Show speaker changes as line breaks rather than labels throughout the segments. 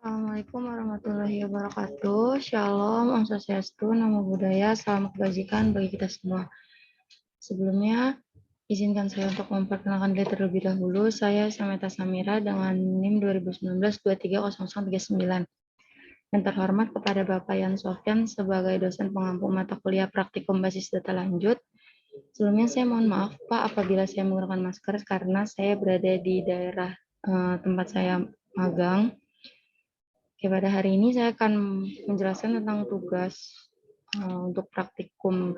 Assalamualaikum warahmatullahi wabarakatuh. Shalom, Om Swastiastu, Namo Buddhaya, salam kebajikan bagi kita semua. Sebelumnya, izinkan saya untuk memperkenalkan diri terlebih dahulu. Saya Sameta Samira dengan NIM 2019-230039. Yang terhormat kepada Bapak Yan Sofyan sebagai dosen pengampu mata kuliah praktikum basis data lanjut. Sebelumnya saya mohon maaf Pak apabila saya menggunakan masker karena saya berada di daerah tempat saya magang. Oke, pada hari ini saya akan menjelaskan tentang tugas untuk praktikum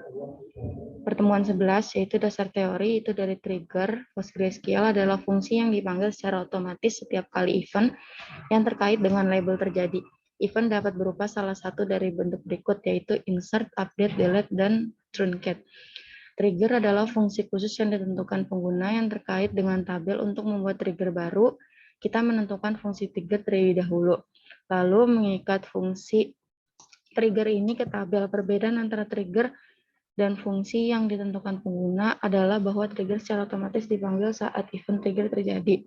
pertemuan 11, yaitu dasar teori itu dari trigger. PostgreSQL adalah fungsi yang dipanggil secara otomatis setiap kali event yang terkait dengan label terjadi. Event dapat berupa salah satu dari bentuk berikut, yaitu insert, update, delete, dan truncate. Trigger adalah fungsi khusus yang ditentukan pengguna yang terkait dengan tabel. Untuk membuat trigger baru, kita menentukan fungsi trigger terlebih dahulu. Lalu mengikat fungsi trigger ini ke tabel. Perbedaan antara trigger dan fungsi yang ditentukan pengguna adalah bahwa trigger secara otomatis dipanggil saat event trigger terjadi.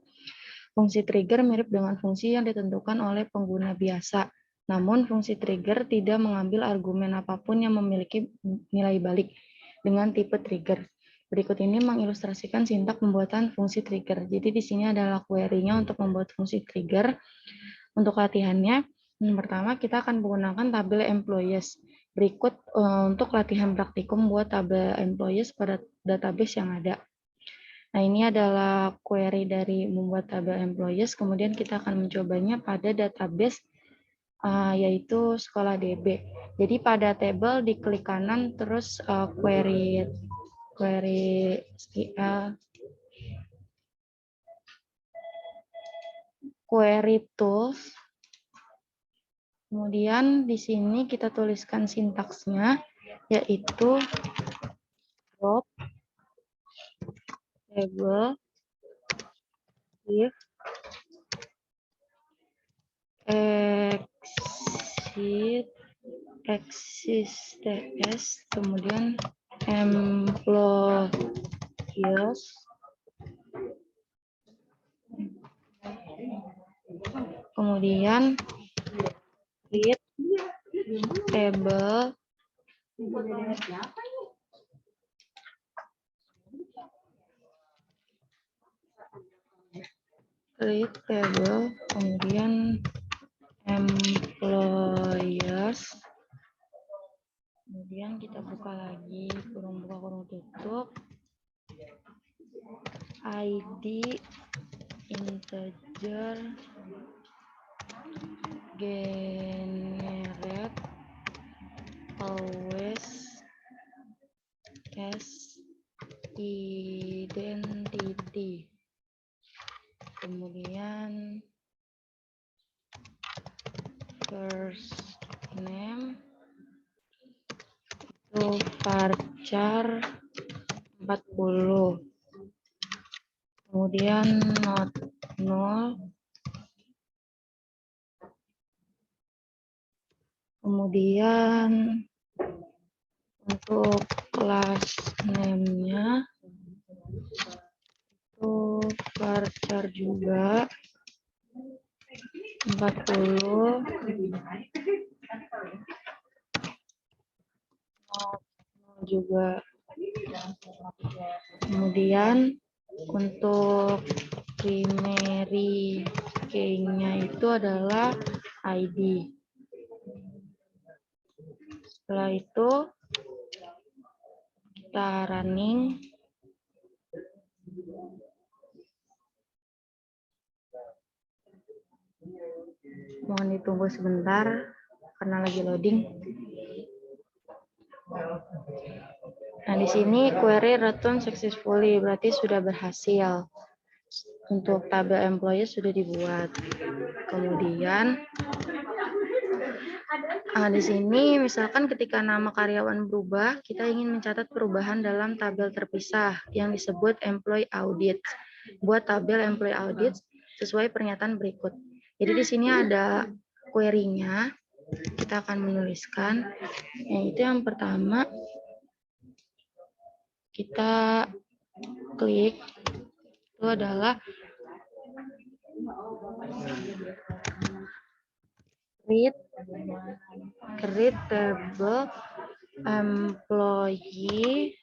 Fungsi trigger mirip dengan fungsi yang ditentukan oleh pengguna biasa. Namun fungsi trigger tidak mengambil argumen apapun yang memiliki nilai balik dengan tipe trigger. Berikut ini mengilustrasikan sintak pembuatan fungsi trigger. Jadi di sini adalah query-nya untuk membuat fungsi trigger. Untuk latihannya, yang pertama kita akan menggunakan tabel employees. Berikut untuk latihan praktikum buat tabel employees pada database yang ada. Nah, ini adalah query dari membuat tabel employees. Kemudian kita akan mencobanya pada database yaitu sekolah DB. Jadi pada table diklik kanan terus query SQL query tools. Kemudian di sini kita tuliskan sintaksnya, yaitu drop table if exists, kemudian employees, kemudian create table kemudian employers, kemudian kita buka lagi kurung buka kurung tutup, ID integer generate always as identity, kemudian first name itu varchar 40, kemudian not null, kemudian untuk class name-nya itu varchar juga 40, juga. Kemudian untuk primary key-nya itu adalah ID. Setelah itu kita running. Mohon ditunggu sebentar karena lagi loading. Nah, di sini query return successfully, berarti sudah berhasil. Untuk tabel employee sudah dibuat. Kemudian di sini misalkan ketika nama karyawan berubah, kita ingin mencatat perubahan dalam tabel terpisah yang disebut employee audit. Buat tabel employee audit sesuai pernyataan berikut. Jadi di sini ada query-nya. Kita akan menuliskan, yaitu yang pertama kita klik itu adalah create table employee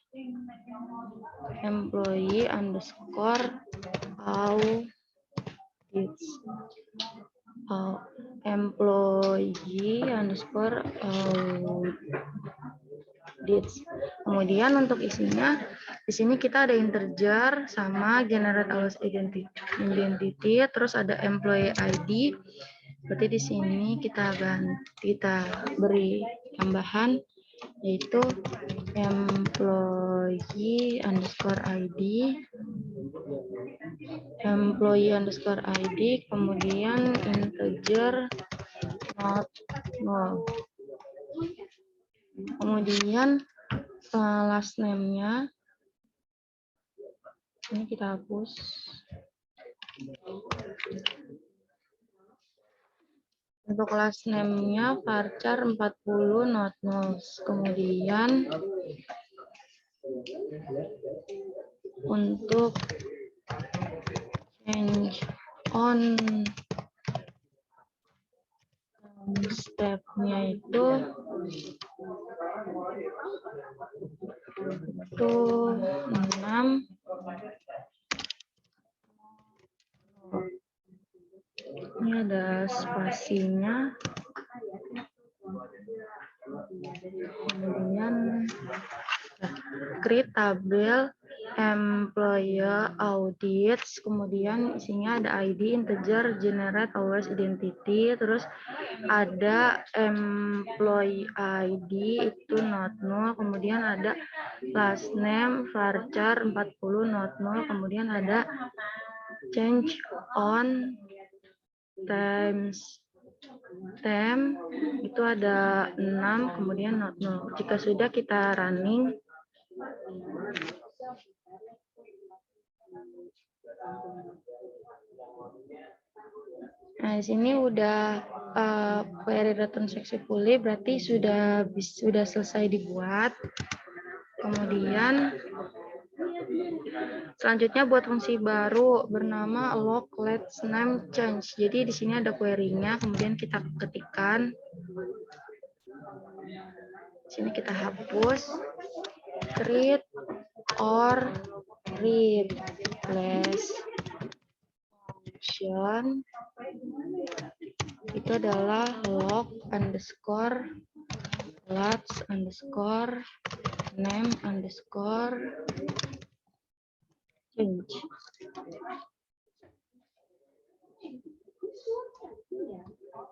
underscore audits employee underscore audits. Kemudian untuk isinya di sini kita ada integer sama generate hours identity, terus ada employee ID. Berarti di sini kita beri tambahan yaitu employee underscore ID, kemudian integer not null. Kemudian last name-nya ini kita hapus. Untuk last name-nya varchar 40 not null. Kemudian untuk change on step-nya itu 6. Ini ada spasinya. Kemudian create tabel employer audits, kemudian isinya ada ID, integer, generate hours identity, terus ada employee ID itu not null, kemudian ada last name varchar 40 not null, kemudian ada change on temp itu ada 6, kemudian not null. Jika sudah kita running, nah di sini udah query return successfully, berarti sudah selesai dibuat. Kemudian selanjutnya buat fungsi baru bernama log let's name change. Jadi di sini ada query-nya, kemudian kita ketikkan. Di sini kita hapus create or replace function. Itu adalah log underscore let's underscore name underscore change.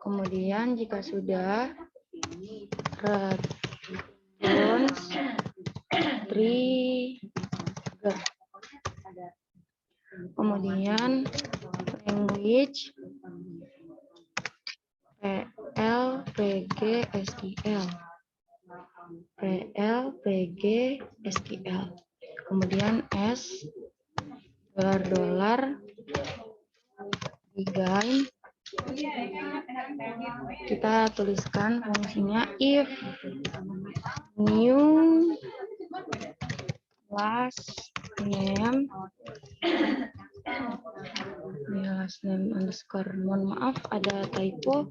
Kemudian jika sudah return trigger. Kemudian language PL PG SQL. Kemudian S $, begin. Kita tuliskan fungsinya if new last name underscore, mohon maaf ada typo.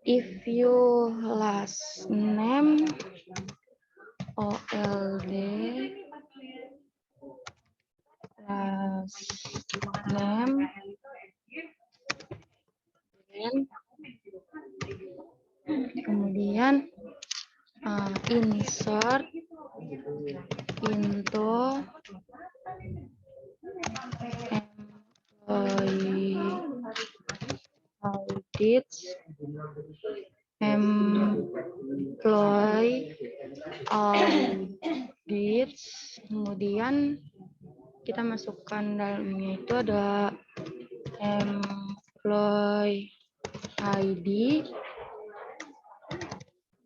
If you last name OLD last name kemudian insert into employee audits kemudian kita masukkan dalamnya itu ada employee ID,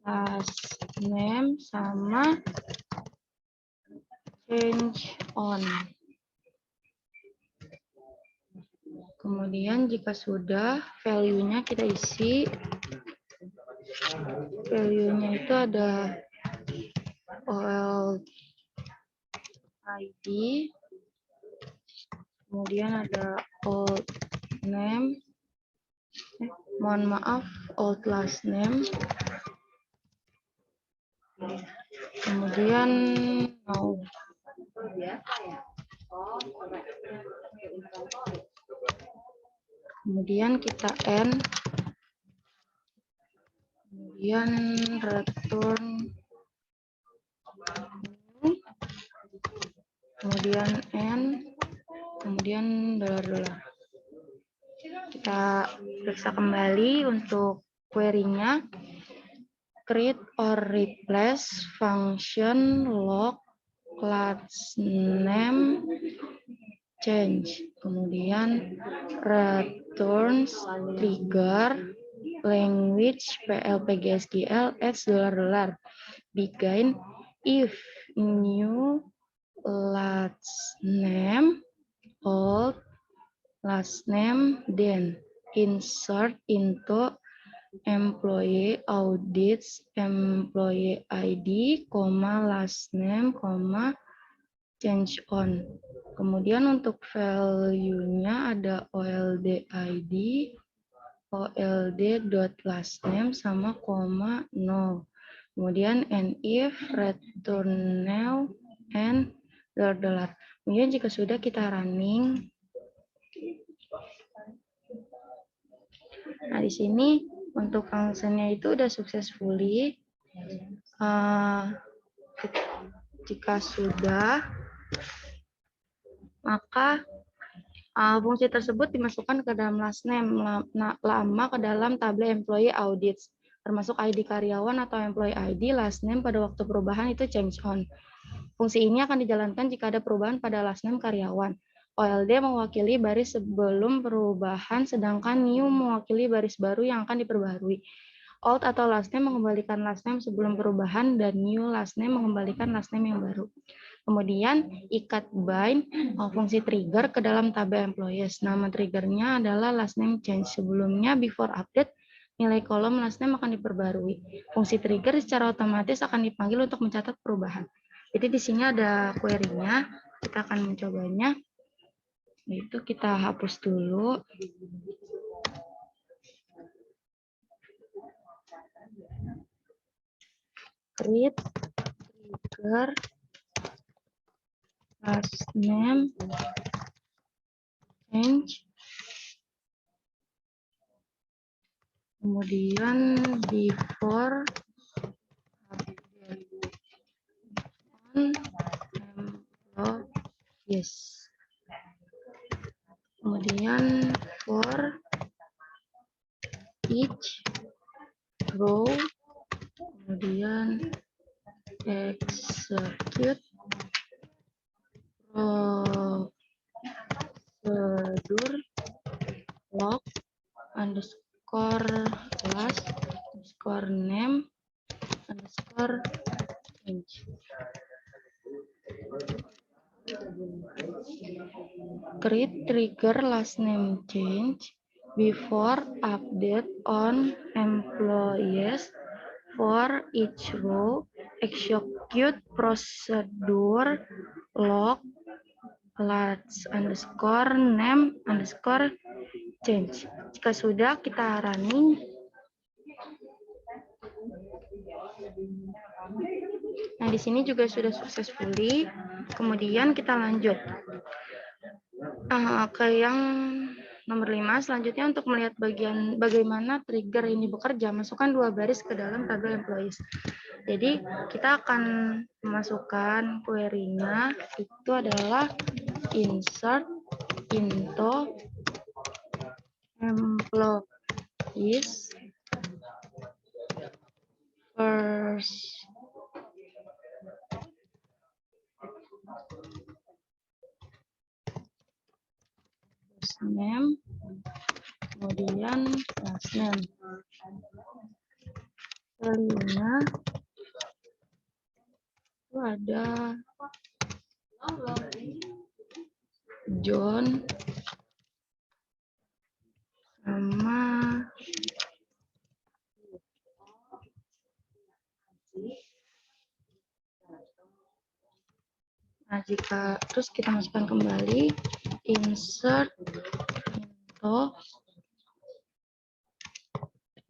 last name sama change on. Kemudian jika sudah, value-nya kita isi. Value-nya itu ada OL ID, kemudian ada old name, mohon maaf, old last name, kemudian no. Kemudian kita end, kemudian return, kemudian end, kemudian $. Kita periksa kembali untuk query-nya. Create or replace function log class name change. Kemudian returns trigger language PLPGSQL adds $. Begin if new last name old last name, then insert into employee audits employee ID, last name, change on. Kemudian untuk value-nya ada old ID, old.lastname sama no. Kemudian and if return now and $. Kemudian jika sudah kita running. Nah, di sini untuk fungsinya itu udah successfully. Jika sudah, maka fungsi tersebut dimasukkan ke dalam last name lama ke dalam tabel employee audits, termasuk ID karyawan atau employee ID, last name pada waktu perubahan itu change on. Fungsi ini akan dijalankan jika ada perubahan pada last name karyawan. OLD mewakili baris sebelum perubahan, sedangkan new mewakili baris baru yang akan diperbarui. Old atau last name mengembalikan last name sebelum perubahan, dan new last name mengembalikan last name yang baru. Kemudian ikat bind fungsi trigger ke dalam tabel employees. Nama triggernya adalah last name change. Sebelumnya before update, nilai kolom last name akan diperbarui. Fungsi trigger secara otomatis akan dipanggil untuk mencatat perubahan. Jadi di sini ada query-nya, kita akan mencobanya. Itu kita hapus dulu. Create trigger last name change, kemudian before on employees, kemudian for each row, kemudian execute procedure log underscore class underscore name underscore change. Create trigger last name change before update on employees for each row, execute procedure log class underscore name underscore change. Jika sudah, kita running. Nah, di sini juga sudah successfully. Kemudian kita lanjut ke yang nomor 5. Selanjutnya untuk melihat bagaimana trigger ini bekerja, masukkan 2 baris ke dalam tabel employees. Jadi kita akan memasukkan query-nya itu adalah insert into employees first name, kemudian last name. Value-nya itu ada John sama jika terus kita masukkan kembali insert into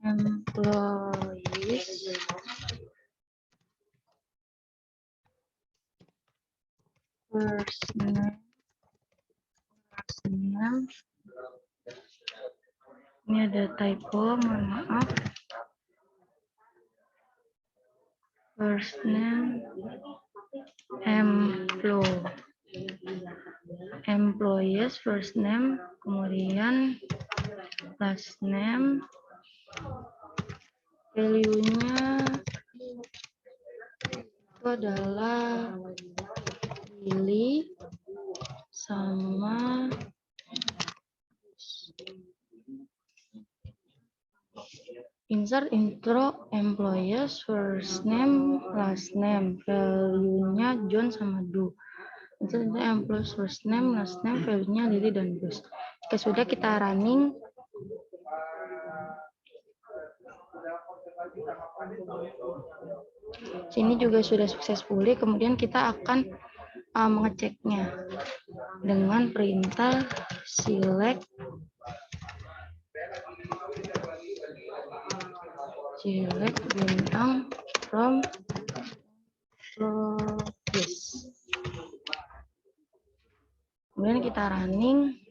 employees, first name, last name. Ini ada typo, mohon maaf. First name, employees, first name, kemudian last name, value-nya itu adalah Lily sama insert intro employees first name last name, value-nya John sama Do. Insert intro employees first name last name, value-nya Lily dan Bruce. Jika sudah, kita running. Sini juga sudah successfully, kemudian kita akan mengeceknya dengan perintah select bintang from yes. Kemudian kita running.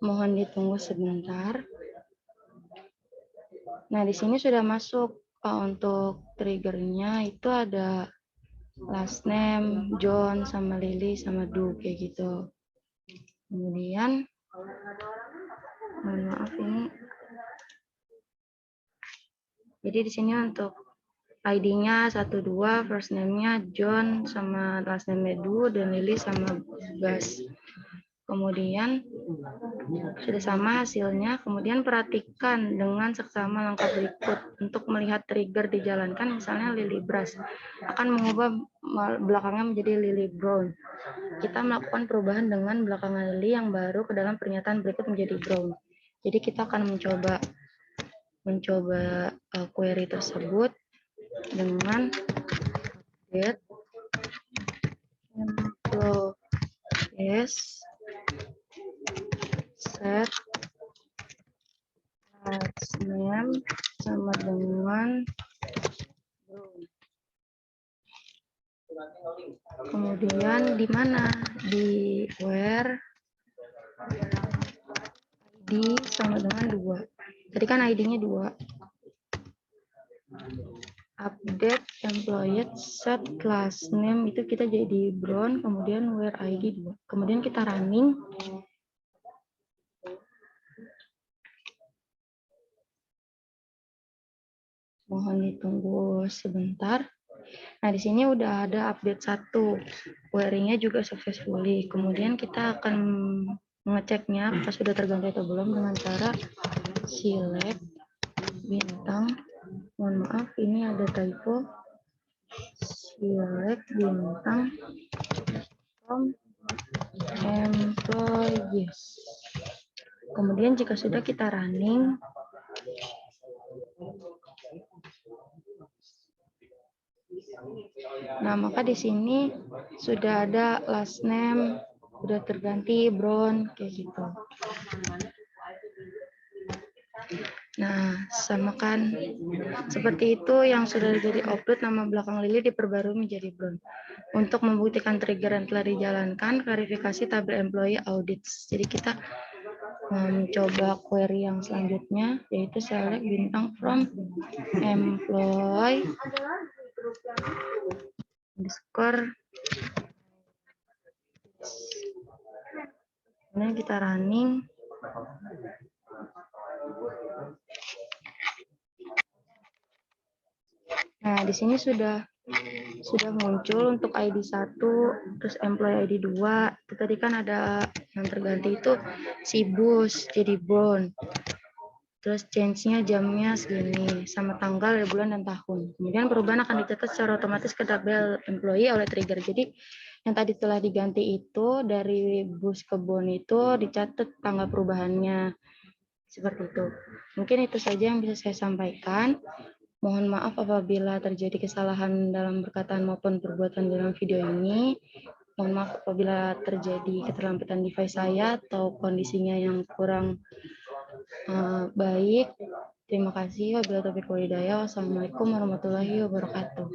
Mohon ditunggu sebentar. Nah, di sini sudah masuk untuk triggernya itu ada last name, John, sama Lily, sama Do, kayak gitu. Kemudian, mohon maaf ini. Jadi di sini untuk ID-nya 12, first name-nya John, sama last name-nya Do, dan Lily sama Gas. Kemudian sudah sama hasilnya. Kemudian perhatikan dengan seksama langkah berikut untuk melihat trigger dijalankan. Misalnya Lily Brush akan mengubah belakangnya menjadi Lily Brown. Kita melakukan perubahan dengan belakangan Lily yang baru ke dalam pernyataan berikut menjadi Brown. Jadi kita akan mencoba query tersebut dengan get employees set last name sama dengan kemudian di mana di where ID sama dengan 2. Tadi kan ID-nya 2. Update employee set last name itu kita jadi Brown, kemudian where ID 2. Kemudian kita running. Mohon ditunggu sebentar. Nah, di sini udah ada update 1. Query-nya juga successfully. Kemudian kita akan mengeceknya apakah sudah terganti atau belum dengan cara select bintang. Mohon maaf, ini ada typo. Select bintang from employees. Kemudian jika sudah, kita running. Nah, maka di sini sudah ada last name, sudah terganti Brown, kayak gitu. Nah, samakan seperti itu yang sudah jadi upload, nama belakang Lily diperbarui menjadi Brown. Untuk membuktikan trigger yang telah dijalankan, verifikasi tabel employee audits. Jadi kita mencoba query yang selanjutnya, yaitu select bintang from employee underscore. Kemudian kita running. Nah, di sini sudah muncul untuk ID 1, terus employee ID 2. Itu tadi kan ada yang terganti itu si Bus jadi Brown. Terus change-nya jamnya segini, sama tanggal, bulan, dan tahun. Kemudian perubahan akan dicatat secara otomatis ke tabel employee oleh trigger. Jadi yang tadi telah diganti itu dari Bus ke Brown itu dicatat tanggal perubahannya. Seperti itu. Mungkin itu saja yang bisa saya sampaikan. Mohon maaf apabila terjadi kesalahan dalam perkataan maupun perbuatan dalam video ini. Mohon maaf apabila terjadi keterlambatan device saya atau kondisinya yang kurang baik. Terima kasih. Wabillahi taufiq wal hidayah. Wassalamualaikum warahmatullahi wabarakatuh.